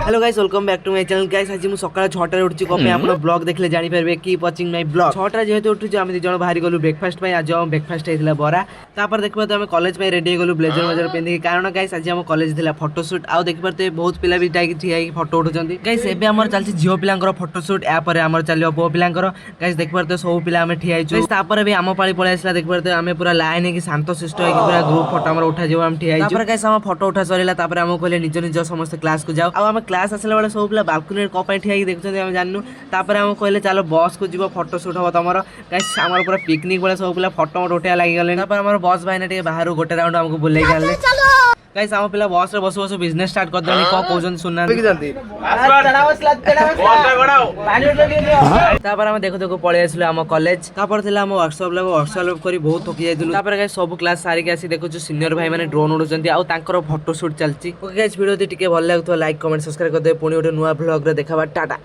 Hello guys welcome back to my channel guys आज मु सकाळ 6टा रे उठची कोपे आपण ब्लॉग देखले जानि परबे कीप वाचिंग माय ब्लॉग 6टा जेहेतु उठुची हम जण बाहरी गलु ब्रेकफास्ट पय आज हम ब्रेकफास्ट हेतिला बरा तापर देखबा तो हम कॉलेज पय रेडी गलु ब्लेजर मजर पिंदी कारण गाइस आज हम कॉलेज दिला फोटो शूट आ देखि परते बहुत पिला भी टाइक ठिया फोटो उठुचंदी गाइस एबे हमर चलची जियो पिलांकर फोटो शूट या पर हमर चलियो पो पिलांकर गाइस देखि परते सब पिला हम ठिया छु तापर भी हम पाली पळे आसला देखि परते हम पूरा लाइन की शांत शिष्ट होई पूरा ग्रुप फोटो हमर उठा जेव हम ठिया छु तापर गाइस हम फोटो उठा सरिला तापर हम कहले निज निज समस्त क्लास को जाओ आ हम क्लास आसला बेले सब पिला बालकनी कपाई ठिया देखुଛନ୍ତି हम जाननु तापर हम कहले चलो बस को जीवो फोटो शूट हो तमरो गाइस हमर पूरा पिकनिक बेले सब पिला फोटो उठा लागि गले तापर हमर बस भाई ने टे बाहर गोटे राउंड हमको बुलाई गले गाइस हम पिला बस रे बस बस बिजनेस स्टार्ट कर देनी को कोजन सुनना तापर हम देखो देखो पळे आसलो हम कॉलेज तापर थिला हम वर्कशॉप करी बहुत थकी जाइतलु तापर गाइस सब क्लास सारी के आसी देखो जो सीनियर भाई माने ड्रोन उडुचंती आ तांकर फोटो शूट चलची ओके गाइस वीडियो टी के भल लागतो लाइक कमेंट सब्सक्राइब कर दे पुनी ओटे नुवा ब्लॉग रे देखाबा टाटा।